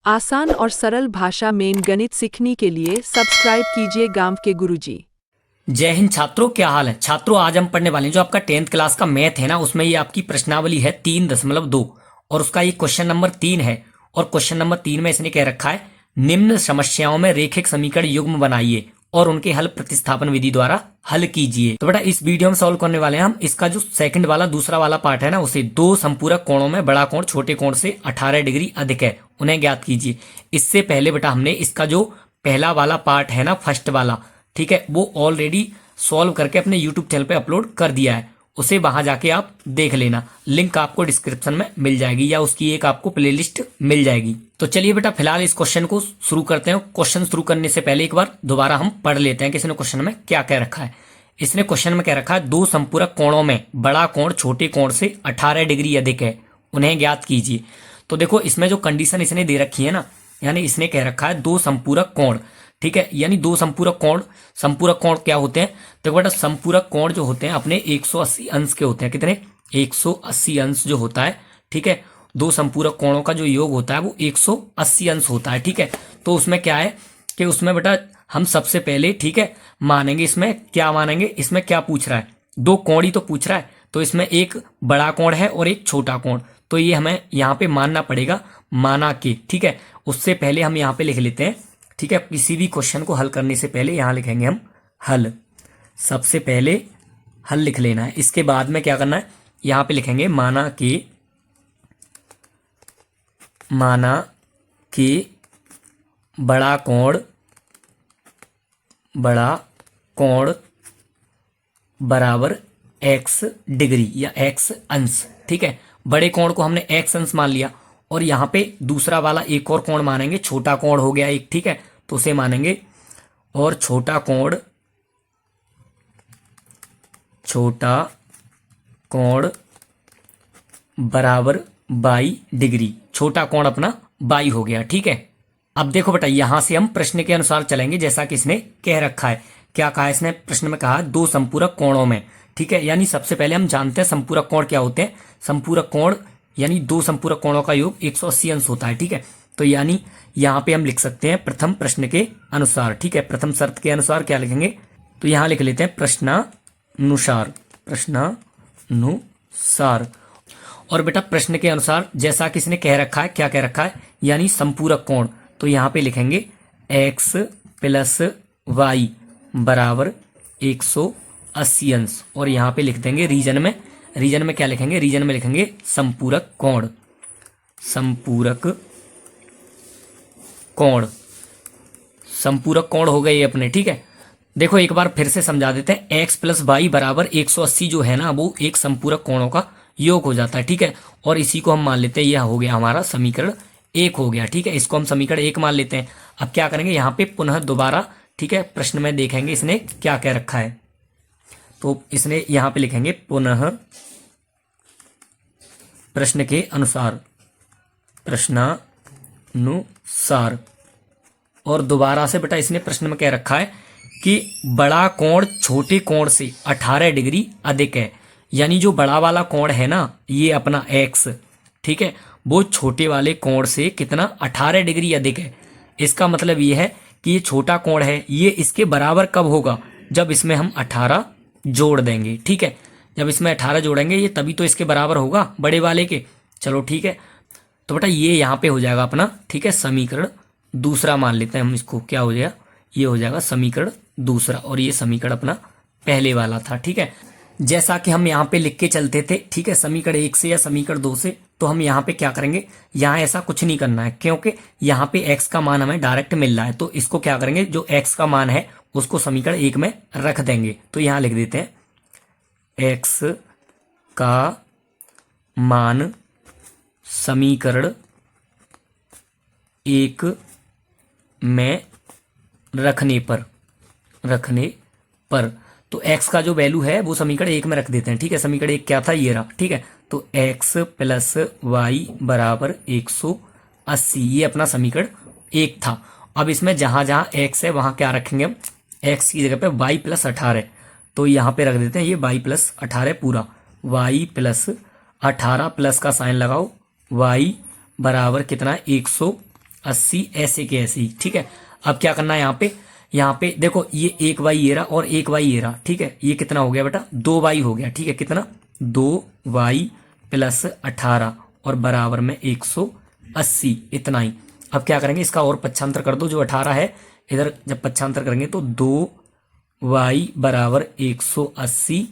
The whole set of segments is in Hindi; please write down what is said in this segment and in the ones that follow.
आसान और सरल भाषा में गणित सीखने के लिए सब्सक्राइब कीजिए गांव के गुरुजी। जय हिंद छात्रों, क्या हाल है छात्रों। आज हम पढ़ने वाले हैं जो आपका 10th क्लास का मैथ है ना, उसमें ये आपकी प्रश्नावली है 3.2 और उसका ये क्वेश्चन नंबर 3 है। और क्वेश्चन नंबर 3 में इसने कह रखा है निम्न समस्याओं में रेखिक समीकरण युग्म बनाइए और उनके हल प्रतिस्थापन विधि द्वारा हल कीजिए। तो बेटा इस वीडियो में सॉल्व करने वाले हैं हम इसका जो सेकंड वाला दूसरा वाला पार्ट है ना, उसे दो संपूरक कोणों में बड़ा कोण छोटे कोण से 18 डिग्री अधिक है, उन्हें ज्ञात कीजिए। इससे पहले बेटा हमने इसका जो पहला वाला पार्ट है ना, फर्स्ट वाला, ठीक है, वो ऑलरेडी सॉल्व करके अपने यूट्यूब चैनल पे अपलोड कर दिया है, उसे वहां जाके आप देख लेना। लिंक आपको डिस्क्रिप्शन में मिल जाएगी या उसकी एक आपको प्लेलिस्ट मिल जाएगी। तो चलिए बेटा फिलहाल इस क्वेश्चन को शुरू करते हैं। क्वेश्चन शुरू करने से पहले एक बार दोबारा हम पढ़ लेते हैं कि इसने क्वेश्चन में क्या कह रखा है। इसने क्वेश्चन में कह रखा है दो संपूरक कोणों में बड़ा कोण छोटे कोण से 18 डिग्री अधिक है, उन्हें ज्ञात कीजिए। तो देखो इसमें जो कंडीशन इसने दे रखी है ना, यानी इसने कह रखा है दो संपूरक कोण, ठीक है, यानी दो संपूरक कोण क्या होते हैं। देखो बेटा संपूरक कोण जो होते हैं अपने 180 अंश के होते हैं। कितने? 180 अंश जो होता है, ठीक है। दो संपूरक कोणों का जो योग होता है वो 180 अंश होता है, ठीक है। तो उसमें क्या है कि उसमें बेटा हम सबसे पहले, ठीक है, मानेंगे। इसमें क्या मानेंगे? इसमें क्या पूछ रहा है? दो कोण ही तो पूछ रहा है। तो इसमें एक बड़ा कोण है और एक छोटा कोण, तो ये हमें यहाँ पे मानना पड़ेगा, माना के, ठीक है। उससे पहले हम यहाँ पे लिख लेते हैं, ठीक है। किसी भी क्वेश्चन को हल करने से पहले यहां लिखेंगे हम हल। सबसे पहले हल लिख लेना है। इसके बाद में क्या करना है, यहां पे लिखेंगे माना कि बड़ा कोण बराबर x डिग्री या x अंश, ठीक है। बड़े कोण को हमने x अंश मान लिया और यहां पे दूसरा वाला एक और कोण मानेंगे, छोटा कोण हो गया एक, ठीक है, तो उसे मानेंगे। और छोटा कोण बराबर 22 डिग्री। छोटा कोण अपना 22 हो गया, ठीक है। अब देखो बेटा यहां से हम प्रश्न के अनुसार चलेंगे, जैसा कि इसने कह रखा है। क्या कहा इसने प्रश्न में? कहा दो संपूरक कोणों में, ठीक है। यानी सबसे पहले हम जानते हैं संपूरक कोण क्या होते हैं। संपूरक कोण यानी दो संपूरक कोणों का योग 180 अंश होता है, ठीक है। तो यानी यहां पे हम लिख सकते हैं प्रथम प्रश्न के अनुसार, ठीक है। प्रथम शर्त के अनुसार क्या लिखेंगे? तो यहां लिख लेते हैं प्रश्नानुसार। और बेटा प्रश्न के अनुसार जैसा कि इसने कह रखा है, क्या कह रखा है, यानी संपूरक कोण, तो यहां पे लिखेंगे x प्लस वाई बराबर 180 अंश। और यहां पे लिख देंगे रीजन में क्या लिखेंगे? रीजन में लिखेंगे संपूरक कोण। संपूरक कोण हो गए अपने, ठीक है। देखो एक बार फिर से समझा देते हैं। x प्लस वाई बराबर 180 जो है ना, वो एक संपूरक कोणों का योग हो जाता है, ठीक है। और इसी को हम मान लेते हैं, यह हो गया हमारा समीकरण 1 हो गया, ठीक है। इसको हम समीकरण 1 मान लेते हैं। अब क्या करेंगे यहाँ पे पुनः दोबारा, ठीक है, प्रश्न में देखेंगे इसने क्या कह रखा है। तो इसने यहाँ पे लिखेंगे पुनः प्रश्न के अनुसार, प्रश्नानुसार। और दोबारा से बेटा इसने प्रश्न में कह रखा है कि बड़ा कोण छोटे कोण से 18 डिग्री अधिक है। यानी जो बड़ा वाला कोण है ना, ये अपना x, ठीक है, वो छोटे वाले कोण से कितना? 18 डिग्री अधिक है। इसका मतलब ये है कि ये छोटा कोण है, ये इसके बराबर कब होगा? जब इसमें हम 18 जोड़ देंगे, ठीक है। जब इसमें 18 जोड़ेंगे ये तभी तो इसके बराबर होगा बड़े वाले के। चलो ठीक है, तो बेटा ये यहाँ पे हो जाएगा अपना, ठीक है, समीकरण दूसरा मान लेते हैं हम इसको। क्या हो जाएगा? ये हो जाएगा समीकरण दूसरा और ये समीकरण अपना पहले वाला था, ठीक है। जैसा कि हम यहाँ पे लिख के चलते थे, ठीक है, समीकरण 1 से या समीकरण 2 से, तो हम यहाँ पे क्या करेंगे? यहाँ ऐसा कुछ नहीं करना है क्योंकि यहाँ पे x का मान हमें डायरेक्ट मिल रहा है। तो इसको क्या करेंगे, जो x का मान है उसको समीकरण 1 में रख देंगे। तो यहाँ लिख देते हैं x का मान समीकरण 1 में रखने पर तो x का जो वैल्यू है वो समीकरण 1 में रख देते हैं, ठीक है। समीकरण 1 क्या था? ये रहा, ठीक है। तो x प्लस वाई बराबर 180, ये अपना समीकरण 1 था। अब इसमें जहां जहां x है वहां क्या रखेंगे हम? x की जगह पे y प्लस 18, तो यहाँ पे रख देते हैं ये y प्लस 18 पूरा। y प्लस 18 प्लस का साइन लगाओ, y बराबर कितना है? 80 ऐसे के ऐसे ही, ठीक है। अब क्या करना है यहाँ पे देखो ये 1y ये रहा और 1y ये रहा, ठीक है। ये कितना हो गया बेटा 2y हो गया, ठीक है। कितना 2y प्लस 18 और बराबर में 180, इतना ही। अब क्या करेंगे इसका और पक्षांतर कर दो, जो 18 है इधर जब पक्षांतर करेंगे तो 2y बराबर 180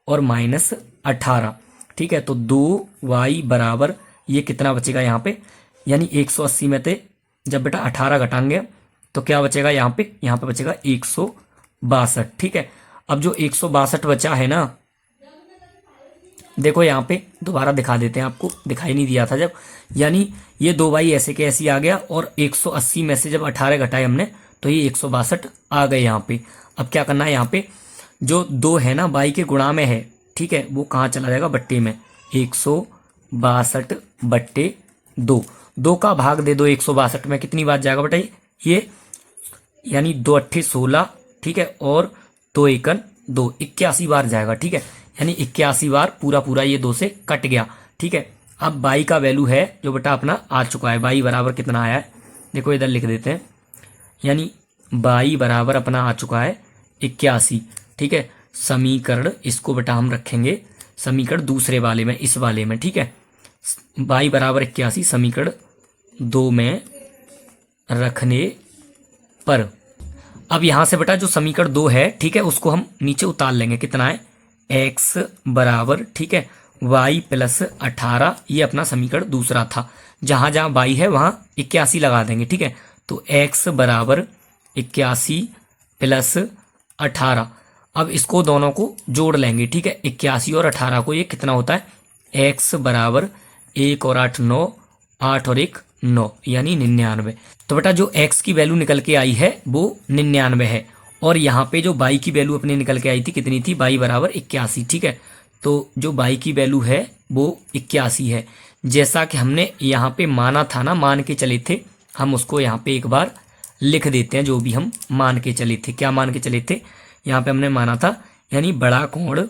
और माइनस 18, ठीक है। तो 2y बराबर ये कितना बचेगा यहाँ पे, यानी 180 में से जब बेटा 18 घटाएंगे तो क्या बचेगा यहाँ पे बचेगा 162, ठीक है। अब जो 162 बचा है ना, देखो यहाँ पे दोबारा दिखा देते हैं, आपको दिखाई नहीं दिया था जब, यानी ये 2y ऐसे के ऐसे आ गया और 180 में से जब 18 घटाए हमने तो ये 162 आ गए यहाँ पे। अब क्या करना है यहाँ पे जो 2 है ना y के गुणा में है, ठीक है, वो कहाँ चला जाएगा बट्टे में, 162 बट्टे 2, 2 का भाग दे दो 162 में, कितनी बार जाएगा बेटा ये, यानी 2 अट्ठे 16, ठीक है, और 2 एकन 2, 81 बार जाएगा, ठीक है। यानी 81 बार पूरा ये 2 से कट गया, ठीक है। अब y का वैल्यू है जो बेटा अपना आ चुका है, y बराबर कितना आया है देखो इधर लिख देते हैं, यानी y बराबर अपना आ चुका है 81, ठीक है। समीकरण इसको बेटा हम रखेंगे समीकरण दूसरे वाले में, इस वाले में, ठीक है। y बराबर 81 समीकरण 2 में रखने पर अब यहां से बेटा जो समीकरण 2 है, ठीक है, उसको हम नीचे उतार लेंगे। कितना है x बराबर, ठीक है, y प्लस 18, ये अपना समीकरण दूसरा था। जहां जहां y है वहां 81 लगा देंगे, ठीक है। तो x बराबर 81 प्लस 18, अब इसको दोनों को जोड़ लेंगे, ठीक है। 81 और 18 को ये कितना होता है, x बराबर 1 और 8 9, 8 और 1 9, यानी 99। तो बेटा जो x की वैल्यू निकल के आई है वो 99 है, और यहाँ पे जो y की वैल्यू अपने निकल के आई थी कितनी थी, y बराबर 81, ठीक है। तो जो y की वैल्यू है वो 81 है, जैसा कि हमने यहाँ पे माना था ना, मान के चले थे हम, उसको यहाँ पे एक बार लिख देते हैं। जो भी हम मान के चले थे, क्या मान के चले थे, यहाँ पे हमने माना था, यानी बड़ा कोण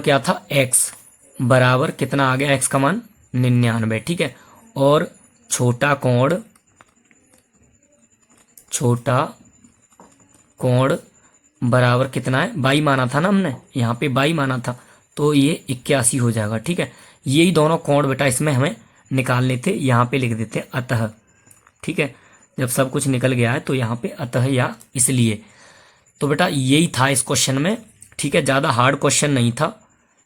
क्या था, x बराबर कितना आ गया, x का मान 99, ठीक है। और छोटा कोण बराबर कितना है, y माना था ना हमने, यहाँ पे y माना था, तो ये 81 हो जाएगा, ठीक है। यही दोनों कोण बेटा इसमें हमें निकालने थे, यहाँ पे लिख देते हैं अतः, ठीक है। जब सब कुछ निकल गया है तो यहाँ पे अतः या इसलिए। तो बेटा यही था इस क्वेश्चन में, ठीक है। ज़्यादा हार्ड क्वेश्चन नहीं था,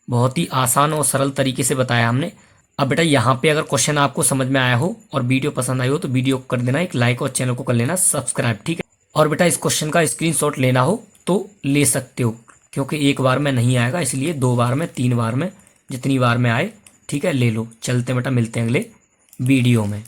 बहुत ही आसान और सरल तरीके से बताया हमने। अब बेटा यहाँ पे अगर क्वेश्चन आपको समझ में आया हो और वीडियो पसंद आई हो तो वीडियो को कर देना एक लाइक और चैनल को कर लेना सब्सक्राइब, ठीक है। और बेटा इस क्वेश्चन का स्क्रीनशॉट लेना हो तो ले सकते हो, क्योंकि एक बार में नहीं आएगा, इसलिए 2 बार में 3 बार में जितनी बार में आए, ठीक है, ले लो। चलते बेटा, मिलते हैं अगले वीडियो में।